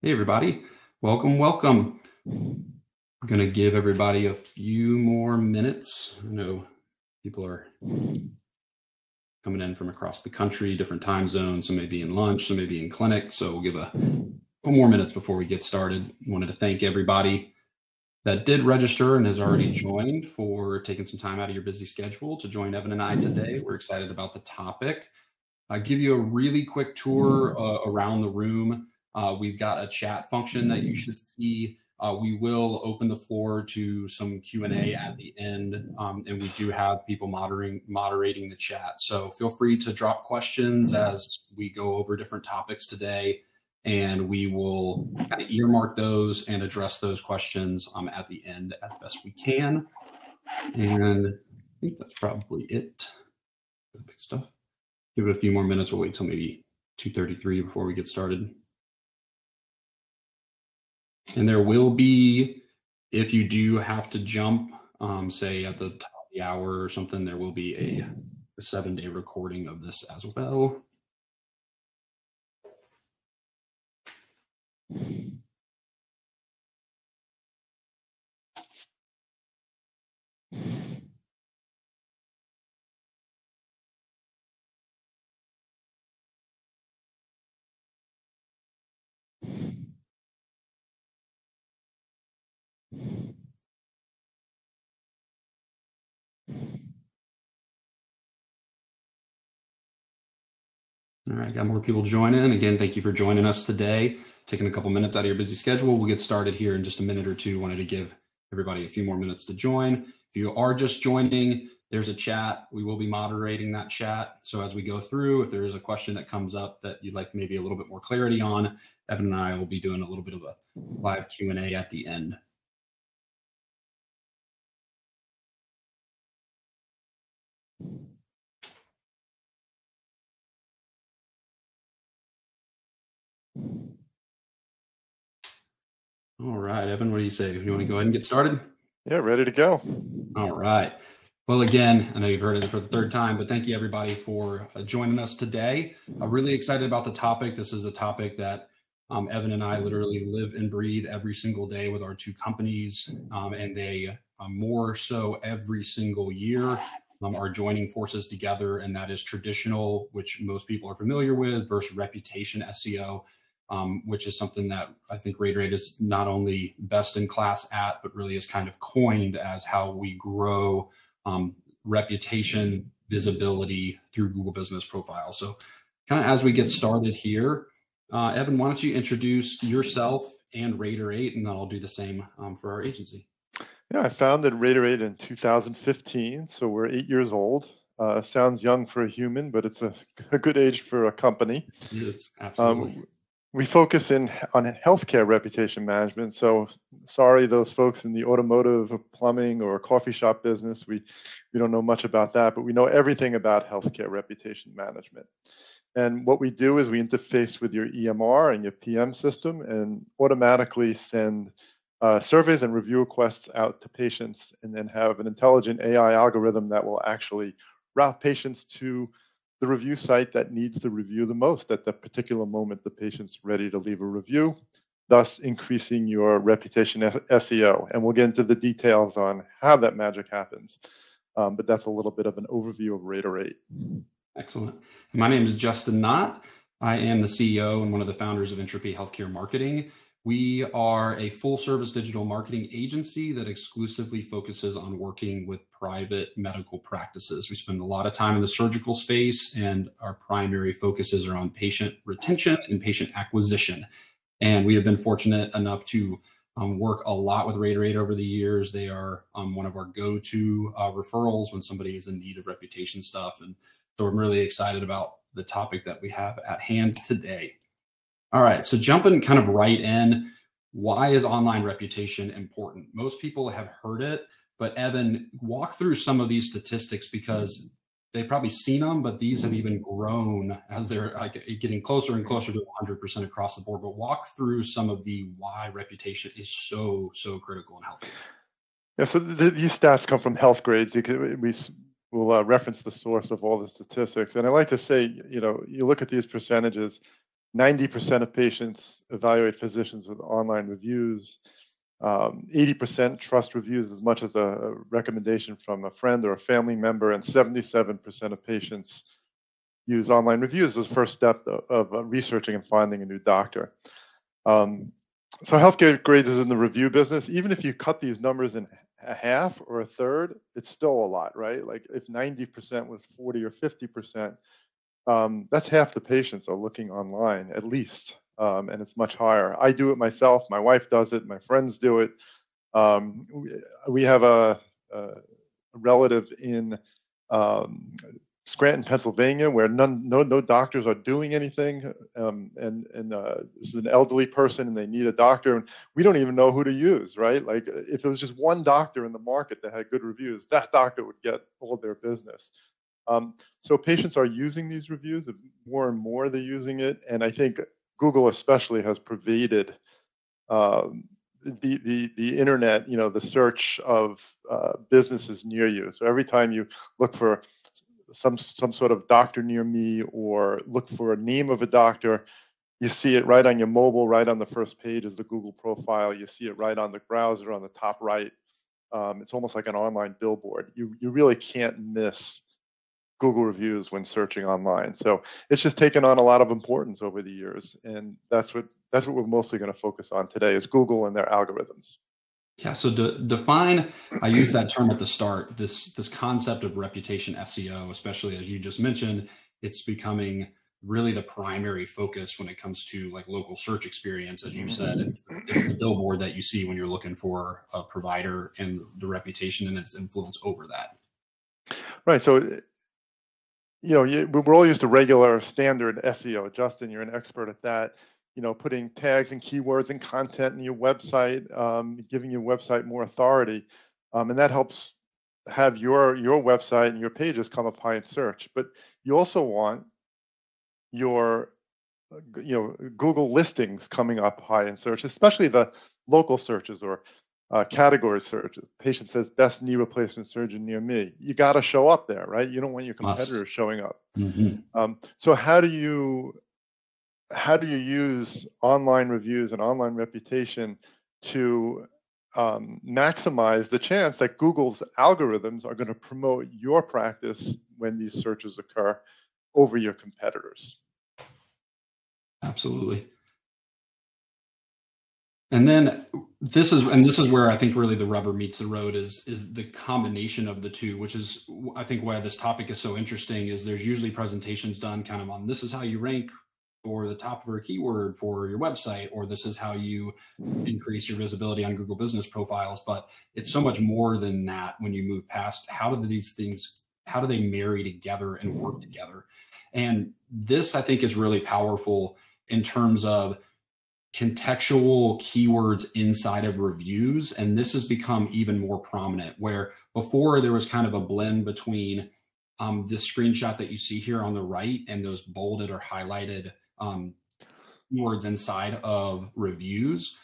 Hey everybody, welcome. I'm going to give everybody a few more minutes. I know people are coming in from across the country, different time zones, some may be in lunch, some may be in clinic. So we'll give a couple more minutes before we get started. Wanted to thank everybody that did register and has already joined for taking some time out of your busy schedule to join Evan and I today. We're excited about the topic. I'll give you a really quick tour around the room. We've got a chat function that you should see. We will open the floor to some Q&A at the end, and we do have people moderating the chat. So feel free to drop questions as we go over different topics today, and we will kind of earmark those and address those questions at the end as best we can. And I think that's probably it. The big stuff. Give it a few more minutes. We'll wait till maybe 2:33 before we get started. And there will be, if you do have to jump, say at the top of the hour or something, there will be a 7-day recording of this as well. All right, got more people joining. Again, thank you for joining us today. Taking a couple minutes out of your busy schedule. We'll get started here in just a minute or two. Wanted to give everybody a few more minutes to join. If you are just joining, there's a chat. We will be moderating that chat. So as we go through, if there is a question that comes up that you'd like maybe a little bit more clarity on, Evan and I will be doing a little bit of a live Q&A at the end. All right, Evan, what do you say? You want to go ahead and get started? Yeah, ready to go. All right. Well, again, I know you've heard it for the third time, but thank you everybody for joining us today. I'm really excited about the topic. This is a topic that Evan and I literally live and breathe every single day with our two companies, and they more so every single year are joining forces together, and that is traditional, which most people are familiar with, versus reputation SEO. Which is something that I think Rater8 is not only best in class at, but really is kind of coined as how we grow reputation visibility through Google Business Profile. So kind of as we get started here, Evan, why don't you introduce yourself and Rater8, and then I'll do the same for our agency. Yeah, I founded Rater8 in 2015, so we're 8 years old. Sounds young for a human, but it's a good age for a company. Yes, absolutely. We focus on healthcare reputation management. So sorry, those folks in the automotive, plumbing, or coffee shop business, we don't know much about that, but we know everything about healthcare reputation management. And what we do is we interface with your EMR and your PM system and automatically send surveys and review requests out to patients, and then have an intelligent AI algorithm that will actually route patients to the review site that needs the review the most at the particular moment the patient's ready to leave a review, thus increasing your reputation SEO. And we'll get into the details on how that magic happens. But that's a little bit of an overview of Rater8. Excellent. My name is Justin Knott. I am the CEO and one of the founders of Entropy Healthcare Marketing. We are a full-service digital marketing agency that exclusively focuses on working with private medical practices. We spend a lot of time in the surgical space, and our primary focuses are on patient retention and patient acquisition. And we have been fortunate enough to work a lot with Rater8 over the years. They are one of our go-to referrals when somebody is in need of reputation stuff. And so I'm really excited about the topic that we have at hand today. All right, so jumping kind of right in, why is online reputation important? Most people have heard it, but Evan, walk through some of these statistics because they've probably seen them, but these have even grown as they're like getting closer and closer to 100% across the board. But walk through some of the why reputation is so critical in healthcare. Yeah, so these stats come from Health Grades. We'll reference the source of all the statistics. And I like to say, you know, you look at these percentages, 90% of patients evaluate physicians with online reviews. 80% trust reviews as much as a recommendation from a friend or a family member, and 77% of patients use online reviews as the first step of researching and finding a new doctor. So healthcare grades is in the review business. Even if you cut these numbers in a half or a third, it's still a lot, right? Like if 90% was 40 or 50%, that's half the patients are looking online at least, and it's much higher. I do it myself. My wife does it. My friends do it. We have a relative in Scranton, Pennsylvania, where no doctors are doing anything, and this is an elderly person, and they need a doctor, and we don't even know who to use, right? Like if it was just one doctor in the market that had good reviews, that doctor would get all their business. So patients are using these reviews. More and more they're using it, and I think Google especially has pervaded the internet. The search of businesses near you. So every time you look for some sort of doctor near me, or look for a name of a doctor, you see it right on your mobile, right on the first page of the Google profile. You see it right on the browser on the top right. It's almost like an online billboard. You really can't miss Google reviews when searching online. So it's just taken on a lot of importance over the years, and that's what we're mostly going to focus on today, is Google and their algorithms. Yeah, so define, I used that term at the start, this concept of reputation SEO, especially as you just mentioned, it's becoming really the primary focus when it comes to like local search experience. As you said, it's the billboard that you see when you're looking for a provider, and the reputation and its influence over that. Right. So, we're all used to regular standard SEO. Justin, you're an expert at that. Putting tags and keywords and content in your website, giving your website more authority, and that helps have your website and your pages come up high in search. But you also want your Google listings coming up high in search, especially the local searches or category searches. Patient says best knee replacement surgeon near me. You got to show up there, right? You don't want your competitors showing up. So how do you use online reviews and online reputation to maximize the chance that Google's algorithms are going to promote your practice when these searches occur over your competitors? Absolutely. And then this is where I think really the rubber meets the road, is the combination of the two, which is I think why this topic is so interesting. Is there's usually presentations done kind of on, this is how you rank for the top of a keyword for your website, or this is how you increase your visibility on Google business profiles. But it's so much more than that when you move past how do these things, how do they marry together and work together? And this I think is really powerful in terms of contextual keywords inside of reviews. And this has become even more prominent, where before there was kind of a blend between this screenshot that you see here on the right and those bolded or highlighted keywords inside of reviews.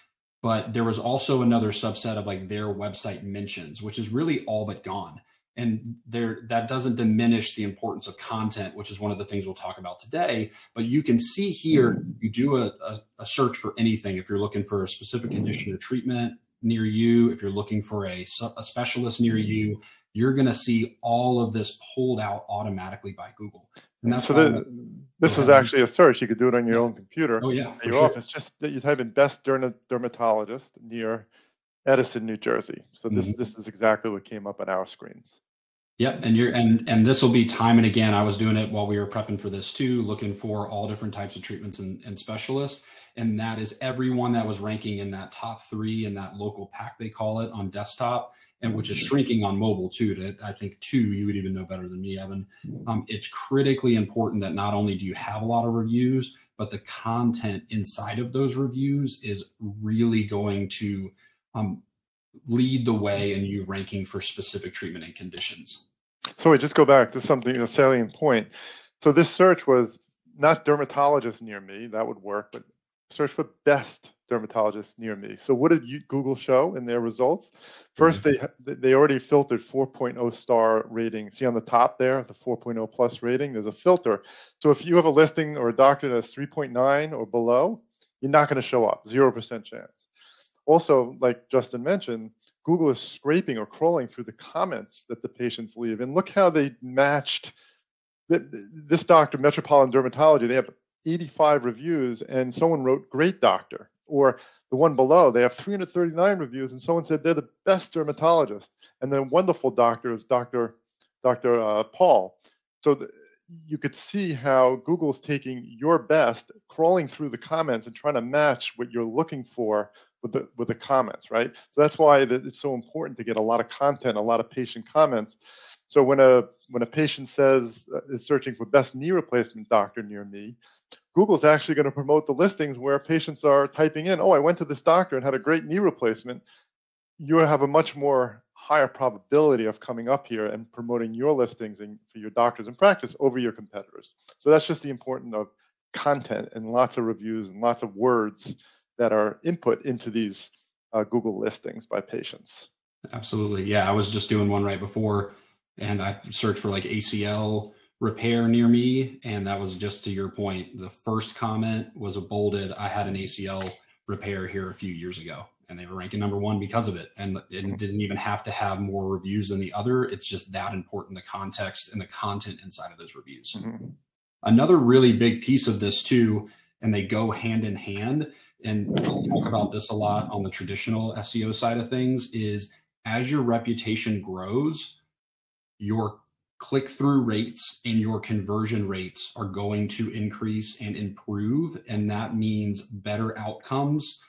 But there was also another subset of like their website mentions, which is really all but gone. And that doesn't diminish the importance of content, which is one of the things we'll talk about today. But you can see here, you do a search for anything. If you're looking for a specific condition or treatment near you, if you're looking for a specialist near you, you're going to see all of this pulled out automatically by Google. And that's so this was actually a search. You could do it on your own computer. Oh yeah, at your office. Just that you type in best dermatologist near Edison, New Jersey. So this is exactly what came up on our screens. Yep, and this will be time and again. I was doing it while we were prepping for this too, looking for all different types of treatments and specialists. And that is everyone that was ranking in that top 3 in that local pack, they call it, on desktop, and which is shrinking on mobile too. To I think 2, you would even know better than me, Evan. It's critically important that not only do you have a lot of reviews, but the content inside of those reviews is really going to lead the way in you ranking for specific treatment and conditions. So we just go back to something, a salient point. So this search was not dermatologist near me, that would work, but search for best dermatologist near me. So what did Google show in their results? First, they already filtered 4.0 star rating. See on the top there, the 4.0 plus rating, there's a filter. So if you have a listing or a doctor that's 3.9 or below, you're not going to show up, 0% chance. Also, like Justin mentioned, Google is scraping or crawling through the comments that the patients leave. And look how they matched this doctor, Metropolitan Dermatology. They have 85 reviews, and someone wrote, "Great doctor." Or the one below, they have 339 reviews, and someone said they're the best dermatologist. And the wonderful doctor is Dr. Paul. So you could see how Google's taking your best, crawling through the comments and trying to match what you're looking for with the comments, right? So that's why it's so important to get a lot of content, a lot of patient comments. So when a patient says is searching for best knee replacement doctor near me, Google's actually going to promote the listings where patients are typing in, "Oh, I went to this doctor and had a great knee replacement." You have a much more higher probability of coming up here and promoting your listings and for your doctors in practice over your competitors. So that's just the importance of content and lots of reviews and lots of words that are input into these Google listings by patients. Absolutely. Yeah, I was just doing one right before, and I searched for like ACL repair near me, and that was just to your point. The first comment was a bolded, "I had an ACL repair here a few years ago," and they were ranking #1 because of it. And it didn't even have to have more reviews than the other. It's just that important, the context and the content inside of those reviews. Mm-hmm. Another really big piece of this too, and they go hand in hand, and I'll talk about this a lot on the traditional SEO side of things, is as your reputation grows, your click-through rates and your conversion rates are going to increase and improve. And that means better outcomes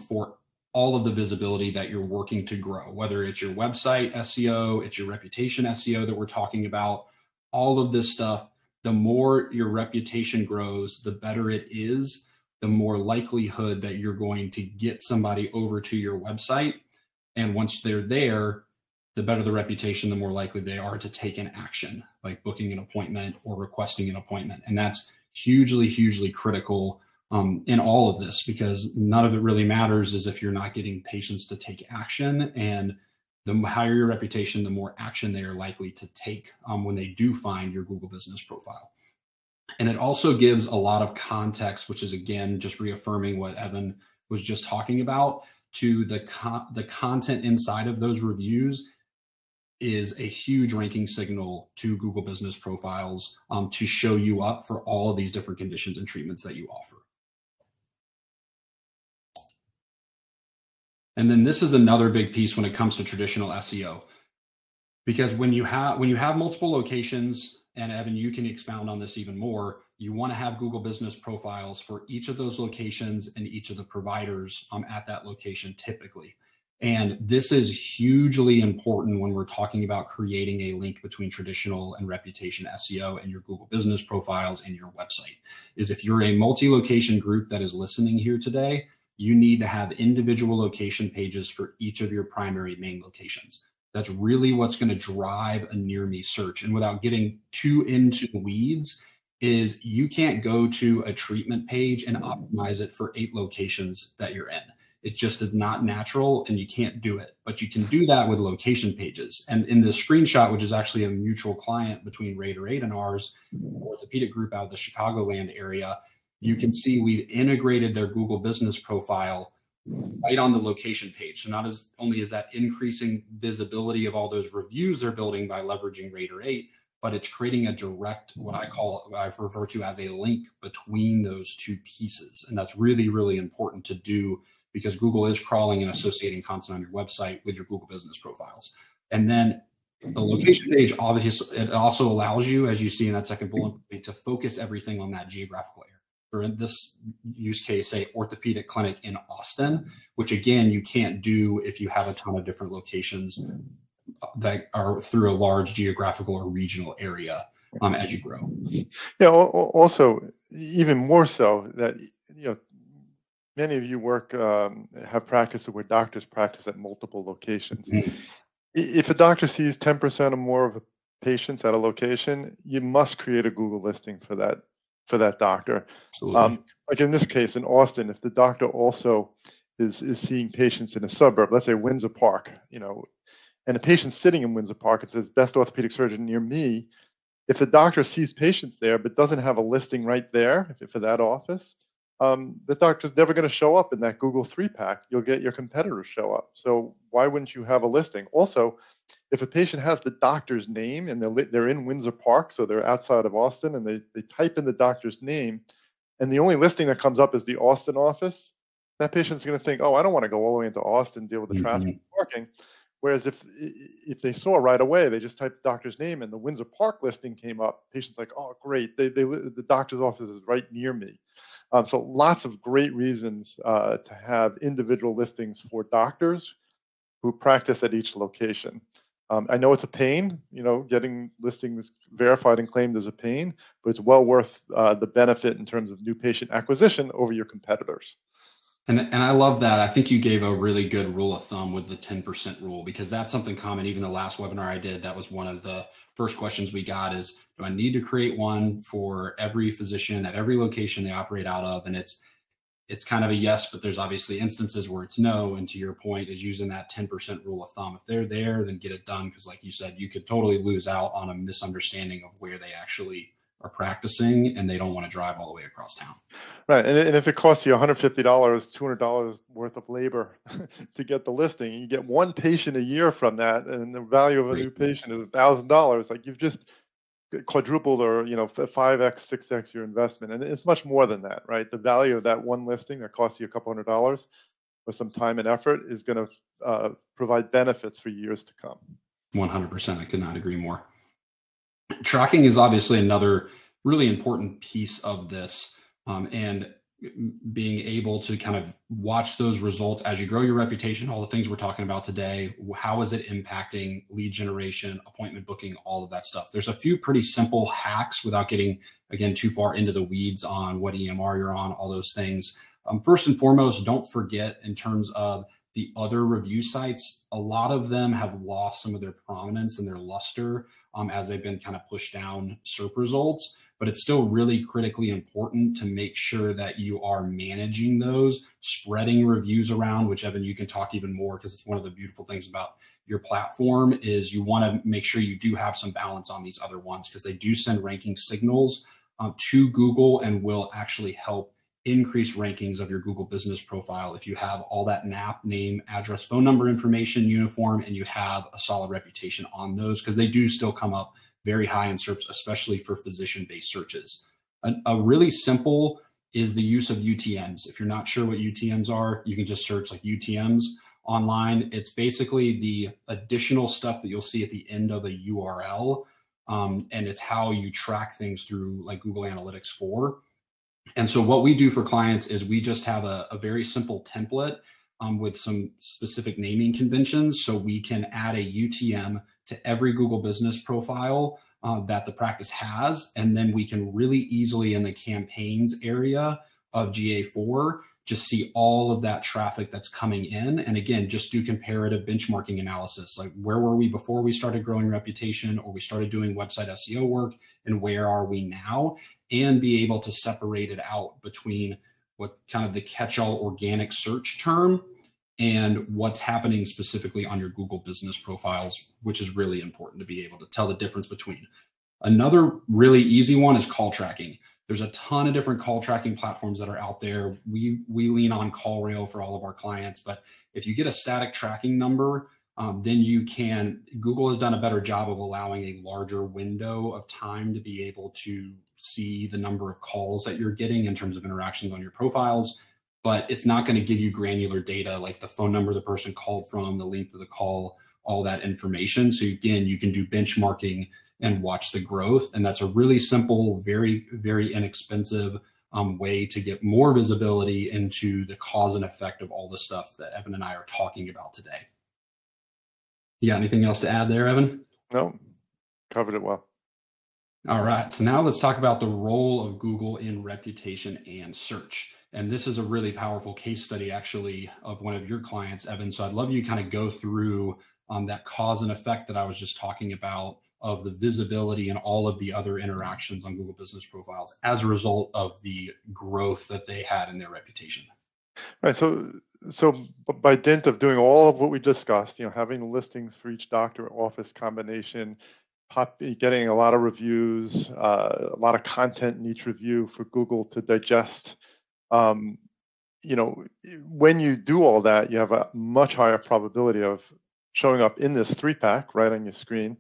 for all of the visibility that you're working to grow, whether it's your website SEO, it's your reputation SEO that we're talking about, all of this stuff. The more your reputation grows, the better it is, the more likelihood that you're going to get somebody over to your website. And once they're there, the better the reputation, the more likely they are to take an action, like booking an appointment or requesting an appointment. And that's hugely, hugely critical in all of this, because none of it really matters is if you're not getting patients to take action. And the higher your reputation, the more action they are likely to take when they do find your Google business profile. And it also gives a lot of context, which is, again, just reaffirming what Evan was just talking about, to the content inside of those reviews is a huge ranking signal to Google business profiles to show you up for all of these different conditions and treatments that you offer. And then this is another big piece when it comes to traditional SEO, because when you have multiple locations, and Evan, you can expound on this even more, you want to have Google business profiles for each of those locations and each of the providers at that location typically. And this is hugely important when we're talking about creating a link between traditional and reputation SEO and your Google business profiles and your website. Is if you're a multi-location group that is listening here today, you need to have individual location pages for each of your primary main locations. That's really what's going to drive a near me search. And without getting too into the weeds, is you can't go to a treatment page and optimize it for 8 locations that you're in. It just is not natural, and you can't do it. But you can do that with location pages. And in this screenshot, which is actually a mutual client between Rater8 and ours, an orthopedic group out of the Chicagoland area, you can see we've integrated their Google business profile right on the location page. So not as only is that increasing visibility of all those reviews they're building by leveraging Rater8, but it's creating a direct, what I refer to as a link between those two pieces. And that's really, really important to do, because Google is crawling and associating content on your website with your Google business profiles. And then the location page, obviously, it also allows you, as you see in that second bullet point, to focus everything on that geographical area. For in this use case, say orthopedic clinic in Austin, which again, you can't do if you have a ton of different locations that are through a large geographical or regional area as you grow. Yeah. Also, even more so that, many of you have practices where doctors practice at multiple locations. Mm-hmm. If a doctor sees 10% or more of patients at a location, you must create a Google listing for that for that doctor. Absolutely. Like in this case, in Austin, if the doctor also is seeing patients in a suburb, let's say Windsor Park, and a patient's sitting in Windsor Park, it says best orthopedic surgeon near me. If the doctor sees patients there but doesn't have a listing right there for that office, the doctor's never going to show up in that Google 3-pack. You'll get your competitors show up. So why wouldn't you have a listing? Also, if a patient has the doctor's name and they're in Windsor Park, so they're outside of Austin, and they type in the doctor's name, and the only listing that comes up is the Austin office, that patient's going to think, oh, I don't want to go all the way into Austin, deal with the traffic and parking. Whereas if they saw right away, they just typed the doctor's name and the Windsor Park listing came up, patient's like, oh, great, the doctor's office is right near me. So lots of great reasons to have individual listings for doctors who practice at each location. I know it's a pain, getting listings verified and claimed is a pain, but it's well worth the benefit in terms of new patient acquisition over your competitors. And I love that. I think you gave a really good rule of thumb with the 10% rule, because that's something common. Even the last webinar I did, that was one of the first questions we got is, do I need to create one for every physician at every location they operate out of? And it's kind of a yes, but there's obviously instances where it's no. And to your point is using that 10% rule of thumb. If they're there, then get it done. Because like you said, you could totally lose out on a misunderstanding of where they actually are practicing and they don't want to drive all the way across town. Right. And if it costs you $150, $200 worth of labor to get the listing, and you get one patient a year from that, and the value of a new patient is $1,000, like you've just quadrupled or 5x 6x your investment. And it's much more than that, right? The value of that one listing that costs you a couple $100 or some time and effort is going to provide benefits for years to come. 100%. I could not agree more. Tracking is obviously another really important piece of this, and being able to kind of watch those results as you grow your reputation, all the things we're talking about today. How is it impacting lead generation, appointment booking, all of that stuff? There's a few pretty simple hacks without getting, again, too far into the weeds on what EMR you're on, all those things. First and foremost, don't forget in terms of the other review sites, a lot of them have lost some of their prominence and their luster as they've been kind of pushed down SERP results. But it's still really critically important to make sure that you are managing those, spreading reviews around, which Evan, you can talk even more, because it's one of the beautiful things about your platform is you want to make sure you do have some balance on these other ones, because they do send ranking signals to Google and will actually help increase rankings of your Google business profile if you have all that NAP, name, address, phone number information uniform, and you have a solid reputation on those, because they do still come up very high in SERPs, especially for physician-based searches. A really simple is the use of UTMs. If you're not sure what UTMs are, you can just search like UTMs online. It's basically the additional stuff that you'll see at the end of a URL, and it's how you track things through like Google Analytics 4. And so what we do for clients is we just have a very simple template with some specific naming conventions, so we can add a UTM to every Google business profile that the practice has. And then we can really easily in the campaigns area of GA4, just see all of that traffic that's coming in. And again, just do comparative benchmarking analysis. Like, where were we before we started growing reputation or we started doing website SEO work, and where are we now? And be able to separate it out between what kind of the catch-all organic search term and what's happening specifically on your Google business profiles, which is really important to be able to tell the difference between. Another really easy one is call tracking. There's a ton of different call tracking platforms that are out there. We lean on CallRail for all of our clients, but if you get a static tracking number, then you can, Google has done a better job of allowing a larger window of time to be able to see the number of calls that you're getting in terms of interactions on your profiles, but it's not going to give you granular data like the phone number the person called from, the length of the call, all that information. So again, you can do benchmarking and watch the growth. And that's a really simple, very, very inexpensive way to get more visibility into the cause and effect of all the stuff that Evan and I are talking about today. You got anything else to add there, Evan? No, covered it well. All right, so now let's talk about the role of Google in reputation and search. And this is a really powerful case study actually of one of your clients, Evan. So I'd love you to kind of go through that cause and effect that I was just talking about of the visibility and all of the other interactions on Google Business Profiles as a result of the growth that they had in their reputation. Right. So by dint of doing all of what we discussed, having the listings for each doctor office combination, getting a lot of reviews, a lot of content in each review for Google to digest. When you do all that, you have a much higher probability of showing up in this 3-pack right on your screen.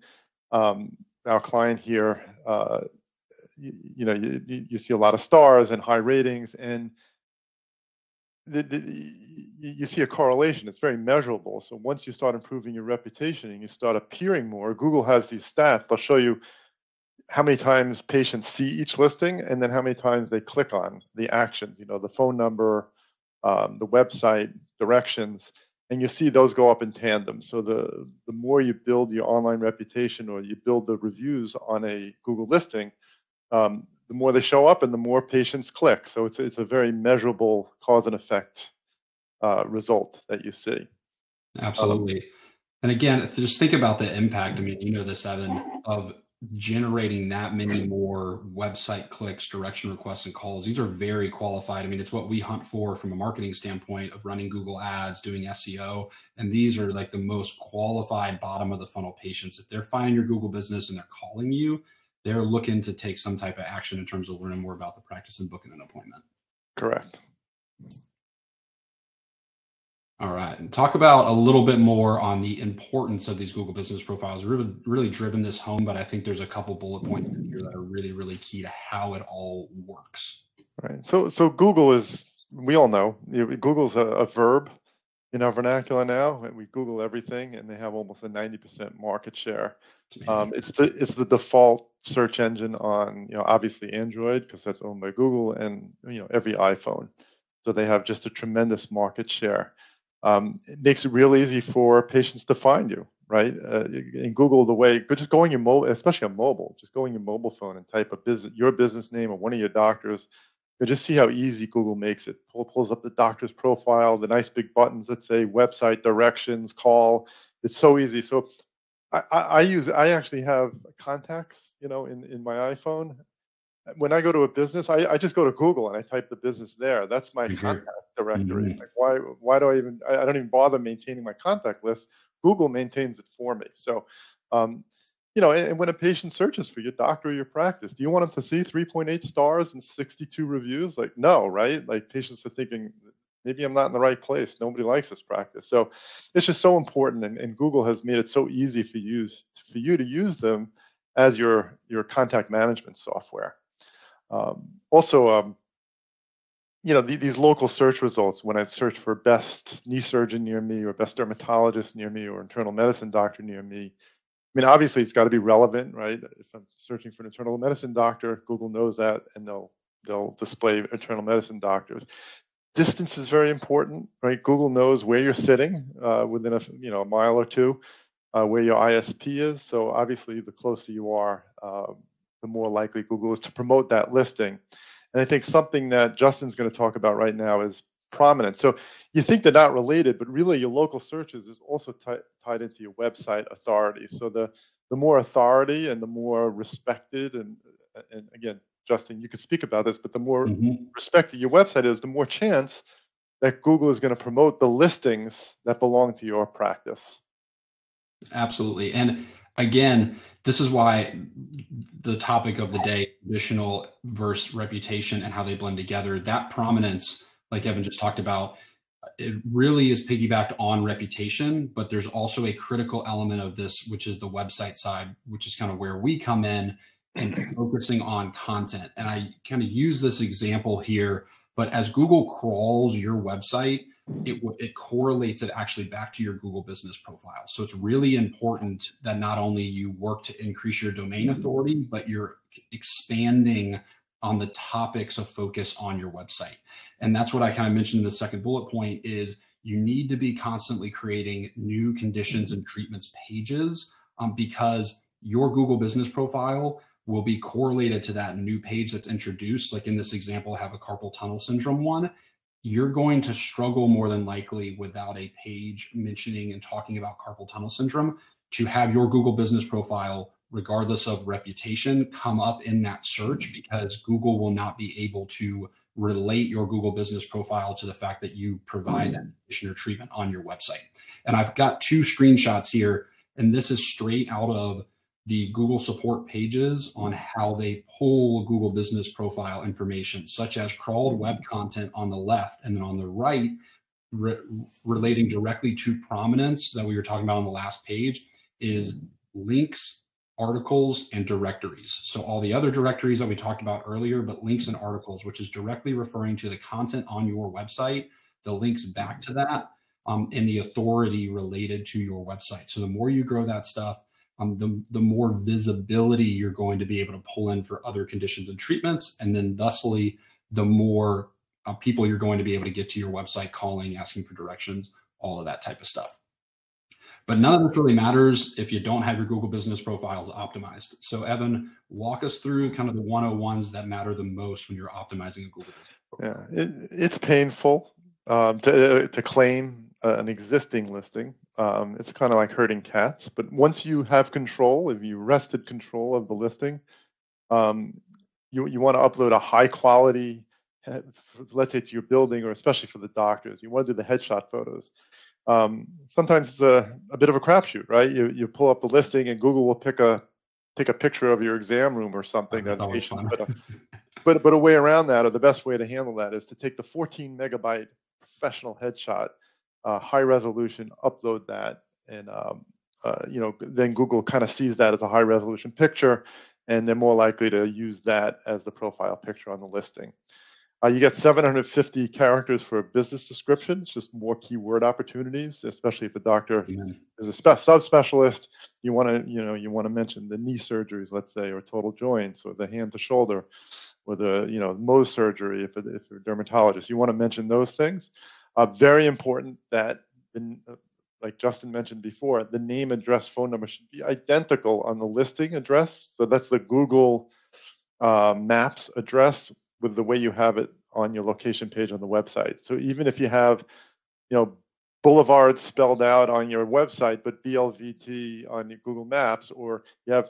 Our client here, you see a lot of stars and high ratings, and you see a correlation. It's very measurable. So once you start improving your reputation and you start appearing more, Google has these stats. They'll show you how many times patients see each listing, and then how many times they click on the actions, the phone number, the website, directions, and you see those go up in tandem. So the more you build your online reputation, or you build the reviews on a Google listing, the more they show up and the more patients click. So it's a very measurable cause and effect result that you see. Absolutely. And again, just think about the impact. I mean, you know this, Evan, of generating that many more website clicks, direction requests, and calls. These are very qualified. I mean, it's what we hunt for from a marketing standpoint of running Google ads, doing SEO. And these are like the most qualified bottom of the funnel patients. If they're finding your Google business and they're calling you, they're looking to take some type of action in terms of learning more about the practice and booking an appointment. Correct. All right, and talk about a little bit more on the importance of these Google Business Profiles. We've really driven this home, but I think there's a couple bullet points in here that are really, really key to how it all works. Right. So Google is, we all know, Google's a verb in our vernacular now, and we Google everything, and they have almost a 90% market share. It's the default search engine on, obviously Android, because that's owned by Google, and every iPhone. So they have just a tremendous market share. It makes it real easy for patients to find you, right? In Google, just going your mobile, especially on mobile, just going your mobile phone and type your business name or one of your doctors. You just see how easy Google makes it. Pulls up the doctor's profile, the nice big buttons that say website, directions, call. It's so easy. So I actually have contacts, in my iPhone. When I go to a business, I just go to Google and I type the business there. That's my contact directory. Mm-hmm. Like why do I don't even bother maintaining my contact list. Google maintains it for me. So, and when a patient searches for your doctor or your practice, do you want them to see 3.8 stars and 62 reviews? Like, no, right? Like, patients are thinking, maybe I'm not in the right place. Nobody likes this practice. So it's just so important. And Google has made it so easy for you to use them as your contact management software. These local search results, when I search for best knee surgeon near me, or best dermatologist near me, or internal medicine doctor near me, I mean, obviously it's got to be relevant, right? If I'm searching for an internal medicine doctor, Google knows that, and they'll display internal medicine doctors. Distance is very important, right? Google knows where you're sitting within a mile or two, where your ISP is. So obviously, the closer you are, the more likely Google is to promote that listing. And I think something that Justin's going to talk about right now is prominence. So you think they're not related, but really your local searches is also tied into your website authority. So the more authority and the more respected, and again, Justin, you could speak about this, but the more respected your website is, the more chance that Google is going to promote the listings that belong to your practice. Absolutely. And again, this is why the topic of the day, traditional versus reputation and how they blend together, that prominence, like Evan just talked about, it really is piggybacked on reputation, but there's also a critical element of this, which is the website side, which is kind of where we come in and focusing on content. And I kind of use this example here, but as Google crawls your website, it correlates it actually back to your Google business profile. So it's really important that not only you work to increase your domain authority, but you're expanding on the topics of focus on your website. And that's what I kind of mentioned in the second bullet point is you need to be constantly creating new conditions and treatments pages because your Google business profile will be correlated to that new page that's introduced. Like in this example, I have a carpal tunnel syndrome one. You're going to struggle more than likely without a page mentioning and talking about carpal tunnel syndrome to have your Google business profile regardless of reputation, come up in that search, because Google will not be able to relate your Google business profile to the fact that you provide that conditioner treatment on your website. And I've got 2 screenshots here, and this is straight out of the Google support pages on how they pull Google business profile information, such as crawled web content on the left, and then on the right, relating directly to prominence that we were talking about on the last page, is links, articles, and directories. So all the other directories that we talked about earlier, but links and articles, which is directly referring to the content on your website, the links back to that, and the authority related to your website. So the more you grow that stuff, the more visibility you're going to be able to pull in for other conditions and treatments. And then thusly, the more people you're going to be able to get to your website, calling, asking for directions, all of that type of stuff. But none of this really matters if you don't have your Google business profiles optimized. So Evan, walk us through kind of the 101s that matter the most when you're optimizing a Google business profile. Yeah, it's painful to claim an existing listing. It's kind of like herding cats, but once you have control, if you wrested control of the listing, you want to upload a high quality, let's say to your building, or especially for the doctors, you want to do the headshot photos. Sometimes it's a bit of a crapshoot, right? You pull up the listing and Google will take a picture of your exam room or something. That's always fun. But a way around that, or the best way to handle that, is to take the 14 megabyte professional headshot, high resolution, upload that, and then Google kind of sees that as a high resolution picture, and they're more likely to use that as the profile picture on the listing. You get 750 characters for a business description. It's just more keyword opportunities, especially if a doctor is a subspecialist. You want to mention the knee surgeries, let's say, or total joints, or the hand to shoulder, or the Mohs surgery if you're a dermatologist. You want to mention those things. Very important that, like Justin mentioned before, the name, address, phone number should be identical on the listing address. So that's the Google Maps address with the way you have it on your location page on the website. So even if you have, Boulevard spelled out on your website, but BLVT on your Google Maps, or you have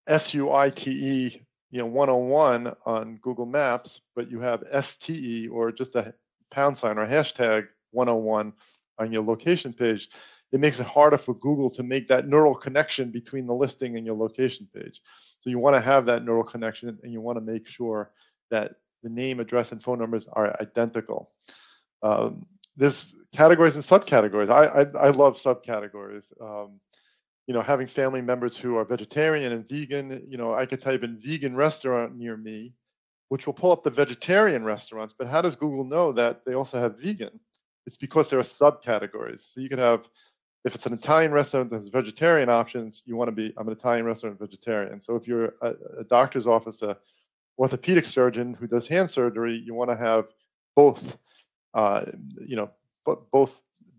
SUITE, 101 on Google Maps, but you have STE, or just a pound sign or hashtag 101 on your location page, it makes it harder for Google to make that neural connection between the listing and your location page. So you want to have that neural connection, and you want to make sure that the name, address, and phone numbers are identical. There's categories and subcategories. I love subcategories. Having family members who are vegetarian and vegan, I could type in vegan restaurant near me, which will pull up the vegetarian restaurants. But how does Google know that they also have vegan? It's because there are subcategories. So you could have, if it's an Italian restaurant that has vegetarian options, you want to be, I'm an Italian restaurant vegetarian. So if you're a doctor's office, a orthopedic surgeon who does hand surgery, you want to have both,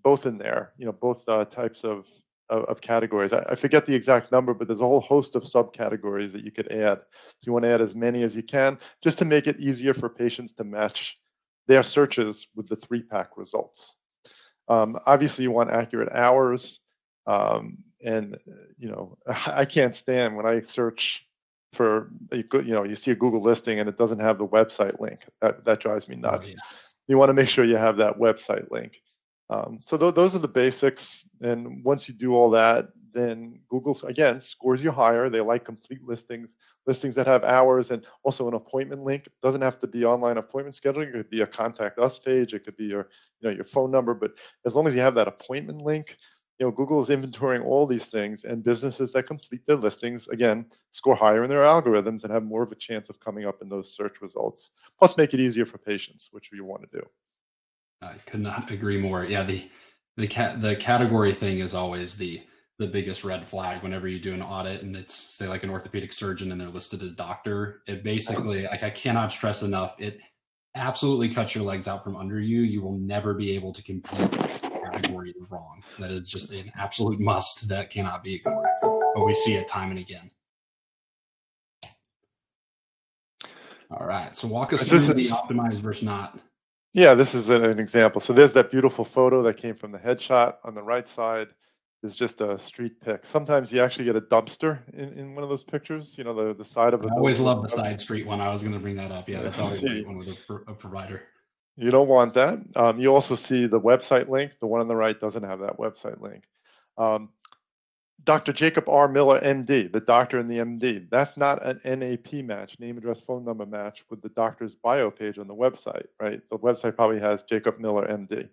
both in there, both types of categories. I forget the exact number, but there's a whole host of subcategories that you could add. So you want to add as many as you can, just to make it easier for patients to match their searches with the 3-pack results. Obviously, you want accurate hours, and I can't stand when I search for, you see a Google listing and it doesn't have the website link. That drives me nuts. Oh, yeah. You want to make sure you have that website link. So those are the basics. And once you do all that, then Google, again, scores you higher. They like complete listings that have hours, and also an appointment link. It doesn't have to be online appointment scheduling. It could be a contact us page. It could be your phone number. But as long as you have that appointment link, Google is inventorying all these things, and businesses that complete their listings, again, score higher in their algorithms and have more of a chance of coming up in those search results. Plus, make it easier for patients, which you want to do. I could not agree more. Yeah, the category thing is always the biggest red flag whenever you do an audit and it's, say, like an orthopedic surgeon and they're listed as doctor. It basically, like, I cannot stress enough, it absolutely cuts your legs out from under you. You will never be able to compete. Category is wrong. That is just an absolute must that cannot be ignored. But we see it time and again. All right, so walk us through the optimized versus not. Yeah, this is an example. So there's that beautiful photo that came from the headshot on the right side. is just a street pic. Sometimes you actually get a dumpster in one of those pictures, you know, the side of a I always building. love the side street one. I was going to bring that up. Yeah, that's always great one with a provider. You don't want that. You also see the website link. The one on the right doesn't have that website link. Dr. Jacob R. Miller, MD, the doctor and the MD. That's not an NAP match, name, address, phone number match with the doctor's bio page on the website, right? The website probably has Jacob Miller, MD.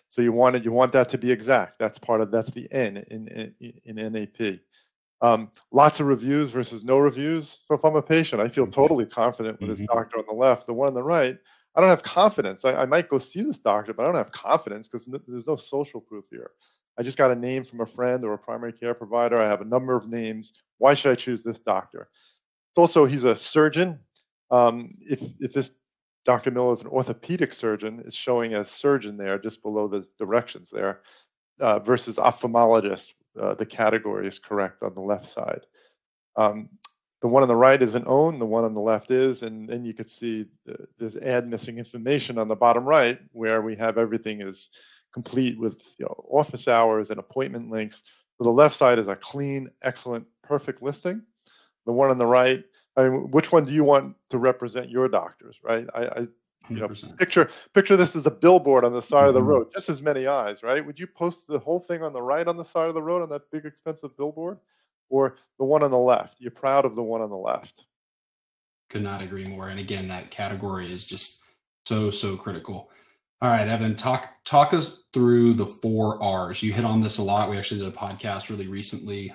So you want that to be exact. That's the N in NAP. Lots of reviews versus no reviews. So if I'm a patient, I feel totally confident with this doctor on the left. The one on the right, I don't have confidence. I might go see this doctor, but I don't have confidence because there's no social proof here. I just got a name from a friend or a primary care provider. I have a number of names. Why should I choose this doctor? Also, he's a surgeon. If this Dr. Miller is an orthopedic surgeon, it's showing as surgeon there just below the directions there versus ophthalmologist. The category is correct on the left side. The one on the right isn't owned, the one on the left is, and then you could see there's add missing information on the bottom right where we have everything is complete with office hours and appointment links. So the left side is a clean, excellent, perfect listing. The one on the right, I mean, which one do you want to represent your doctors, right? Picture this as a billboard on the side of the road, just as many eyes, right? Would you post the whole thing on the right on the side of the road on that big expensive billboard, or the one on the left? You're proud of the one on the left. Could not agree more. And again, that category is just so critical. All right, Evan, talk us through the 4 R's. You hit on this a lot. We actually did a podcast really recently,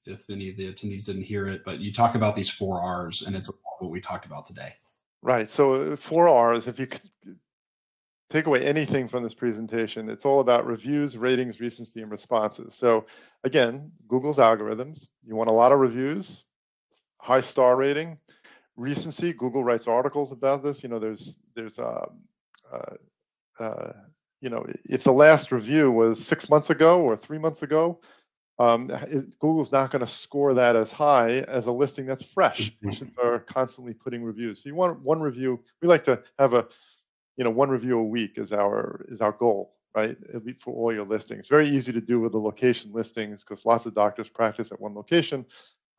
if any of the attendees didn't hear it, but you talk about these 4 R's, and it's what we talked about today. Right. So 4 R's, if you could take away anything from this presentation, it's all about reviews, ratings, recency, and responses. So again, Google's algorithms. You want a lot of reviews, high star rating, recency. Google writes articles about this. If the last review was 6 months ago or 3 months ago, Google's not going to score that as high as a listing that's fresh. Patients are constantly putting reviews. So you want one review. We like to have one review a week is our goal, right? At least for all your listings. Very easy to do with the location listings because lots of doctors practice at one location.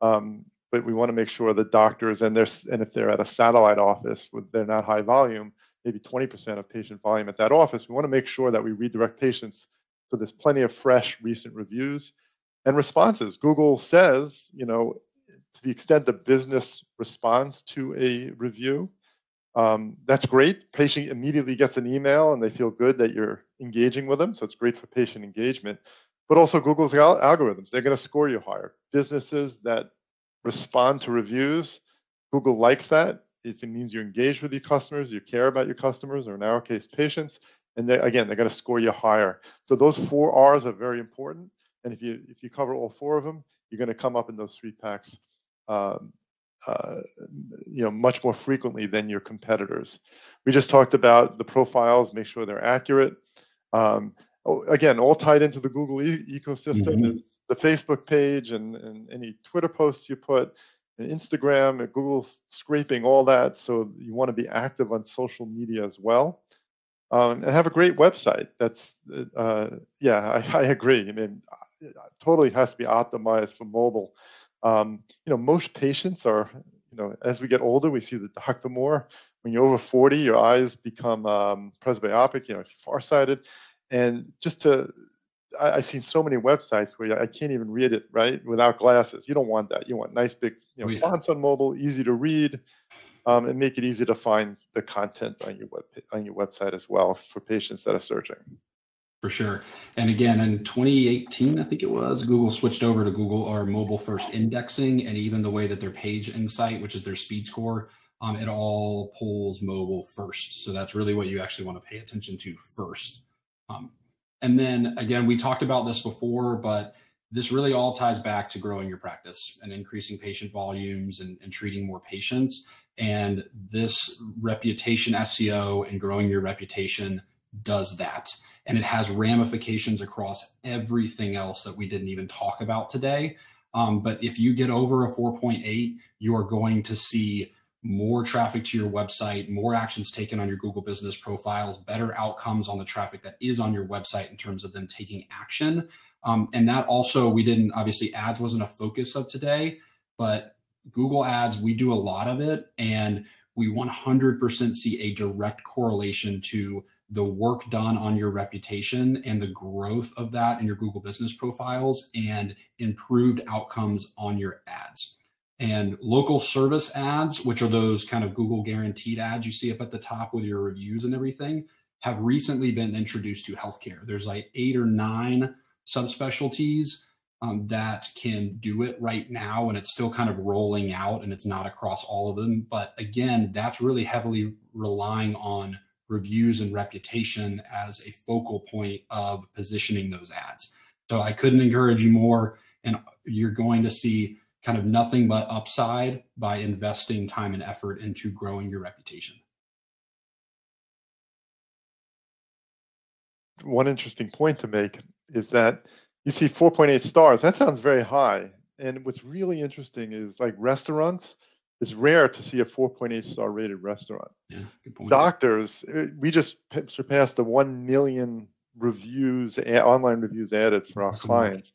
But we want to make sure the doctors and if they're at a satellite office they're not high volume, maybe 20% of patient volume at that office, we want to make sure that we redirect patients so there's plenty of fresh recent reviews and responses. Google says, to the extent the business responds to a review, that's great. Patient immediately gets an email and they feel good that you're engaging with them. So it's great for patient engagement. But also Google's algorithms, they're going to score you higher. Businesses that respond to reviews, Google likes that. It means you engage with your customers, you care about your customers, or in our case, patients. And they're going to score you higher. So those 4 R's are very important. And if you cover all 4 of them, you're going to come up in those 3 packs, much more frequently than your competitors. We just talked about the profiles, make sure they're accurate. Again, all tied into the Google ecosystem is the Facebook page and any Twitter posts you put, and Instagram, and Google's scraping all that. So you want to be active on social media as well. And have a great website. That's, I agree. I mean, it totally has to be optimized for mobile. Most patients are, as we get older, we see the doctor more. When you're over 40, your eyes become presbyopic, farsighted. And I've seen so many websites where I can't even read it, right, without glasses. You don't want that. You want nice big fonts on mobile, easy to read, and make it easy to find the content on your website as well for patients that are searching. For sure. And again, in 2018, I think it was, Google switched over to Google or mobile first indexing, and even the way that their page insight, which is their speed score, it all pulls mobile first. So that's really what you actually want to pay attention to first. And then again, we talked about this before, but this really all ties back to growing your practice and increasing patient volumes and treating more patients. And this reputation SEO and growing your reputation does that. And it has ramifications across everything else that we didn't even talk about today. But if you get over a 4.8, you are going to see more traffic to your website, more actions taken on your Google business profiles, better outcomes on the traffic that is on your website in terms of them taking action. And that also, we didn't, obviously ads wasn't a focus of today, but Google ads, we do a lot of it, and we 100% see a direct correlation to the work done on your reputation and the growth of that in your Google business profiles and improved outcomes on your ads. And local service ads, which are those kind of Google guaranteed ads you see up at the top with your reviews and everything, have recently been introduced to healthcare. There's like 8 or 9 subspecialties that can do it right now, and it's still kind of rolling out, and it's not across all of them. But again, that's really heavily relying on reviews and reputation as a focal point of positioning those ads. So I couldn't encourage you more, and you're going to see kind of nothing but upside by investing time and effort into growing your reputation. One interesting point to make is that you see 4.8 stars. That sounds very high. And what's really interesting is, like, restaurants, it's rare to see a 4.8 star rated restaurant. Yeah, good point. Doctors, we just surpassed the 1 million reviews, online reviews added for our clients.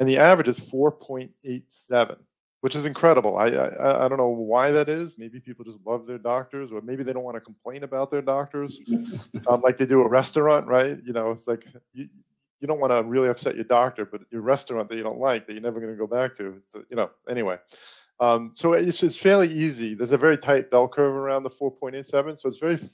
And the average is 4.87, which is incredible. I don't know why that is. Maybe people just love their doctors, or maybe they don't want to complain about their doctors, like they do a restaurant, right? You know, it's like you don't want to really upset your doctor, but your restaurant that you don't like, that you're never going to go back to. So, you know, anyway. So it's fairly easy. There's a very tight bell curve around the 4.87, so it's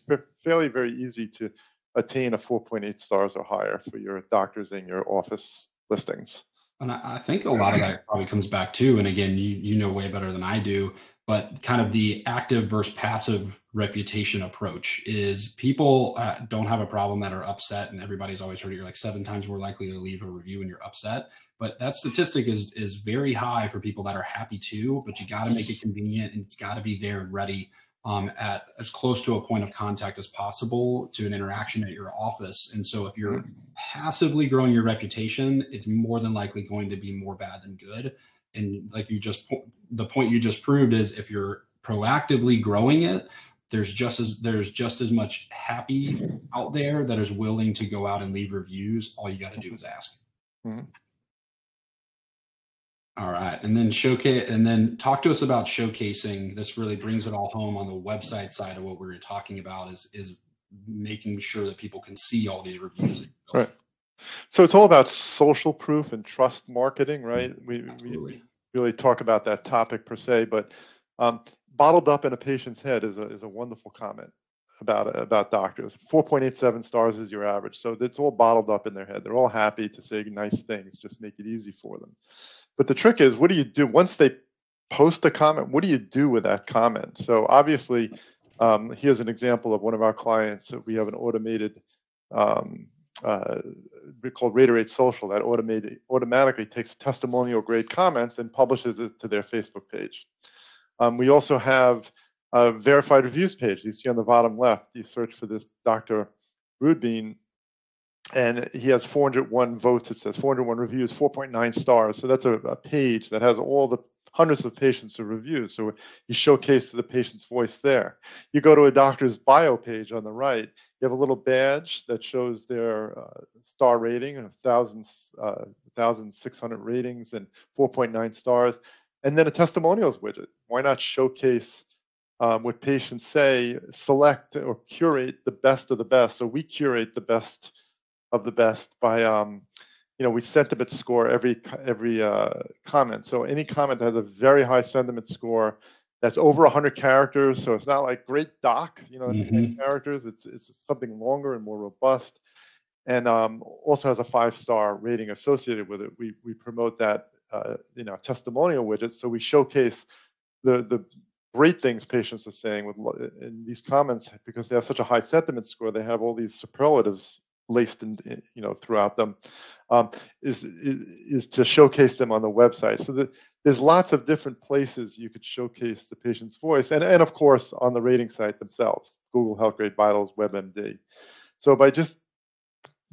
fairly very easy to attain a 4.8 stars or higher for your doctors and your office listings. And I think a lot of that probably comes back to, and again, you know way better than I do, but kind of the active versus passive reputation approach is people don't have a problem that are upset, and everybody's always heard you're like 7 times more likely to leave a review when you're upset. But that statistic is very high for people that are happy too, but you got to make it convenient, and it's got to be there and ready at as close to a point of contact as possible to an interaction at your office. And so if you're passively growing your reputation, it's more than likely going to be more bad than good. And like the point you just proved is, if you're proactively growing it, there's just as much happy out there that is willing to go out and leave reviews. All you got to do is ask. Mm-hmm. All right. And then talk to us about showcasing. This really brings it all home on the website side of what we were talking about, is making sure that people can see all these reviews. Right. So it's all about social proof and trust marketing, right? We really talk about that topic per se, but bottled up in a patient's head is a wonderful comment about doctors. 4.87 stars is your average. So it's all bottled up in their head. They're all happy to say nice things. Just make it easy for them. But the trick is, what do you do once they post a comment? What do you do with that comment? So obviously, here's an example of one of our clients. We have an automated, called Rater8 Social, that automatically takes testimonial grade comments and publishes it to their Facebook page. We also have a verified reviews page. You see on the bottom left, you search for this Dr. Rudbean, and he has 401 votes. It says 401 reviews, 4.9 stars. So that's a page that has all the hundreds of patients to review. So you showcase the patient's voice there. You go to a doctor's bio page on the right, you have a little badge that shows their star rating, 1,600 ratings and 4.9 stars, and then a testimonials widget. Why not showcase what patients say, select or curate the best of the best? So we curate the best of the best by we sentiment score every comment. So any comment that has a very high sentiment score that's over 100 characters, so it's not like great doc, that's 10 characters. It's something longer and more robust, and also has a 5-star rating associated with it. We promote that testimonial widget, so we showcase the great things patients are saying in these comments, because they have such a high sentiment score. They have all these superlatives laced in, throughout them, is to showcase them on the website. So there's lots of different places you could showcase the patient's voice, and of course on the rating site themselves, Google Health Grade Vitals, WebMD. So by just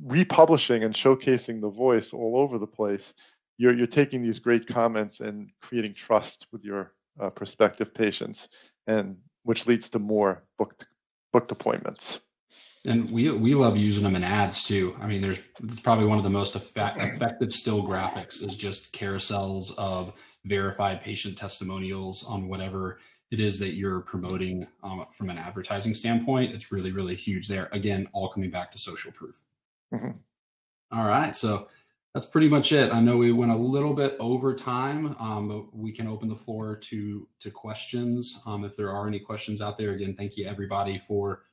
republishing and showcasing the voice all over the place, you're taking these great comments and creating trust with your prospective patients, and which leads to more booked appointments. And we love using them in ads too. I mean, it's probably one of the most effective still graphics is just carousels of verified patient testimonials on whatever it is that you're promoting from an advertising standpoint. It's really, really huge there. Again, all coming back to social proof. Mm-hmm. All right. So that's pretty much it. I know we went a little bit over time, but we can open the floor to questions. If there are any questions out there, again, thank you everybody for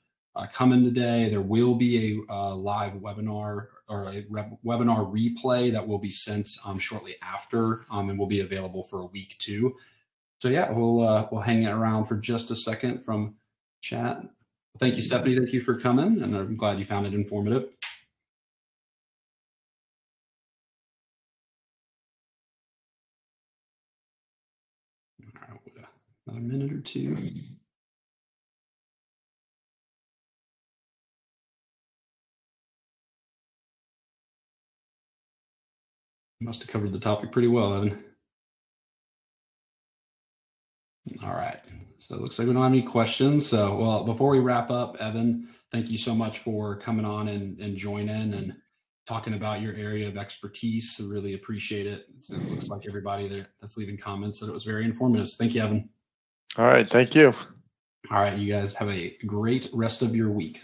coming today. There will be a live webinar or a webinar replay that will be sent shortly after and will be available for a week too. So yeah, we'll hang it around for just a second from chat. Thank you, Stephanie. Thank you for coming, and I'm glad you found it informative. All right, another minute or two. Must have covered the topic pretty well, Evan. All right, so it looks like we don't have any questions. So, well, before we wrap up, Evan, thank you so much for coming on and joining and talking about your area of expertise. I really appreciate it. It looks like everybody there that's leaving comments that it was very informative. Thank you, Evan. All right, thank you. All right, you guys have a great rest of your week.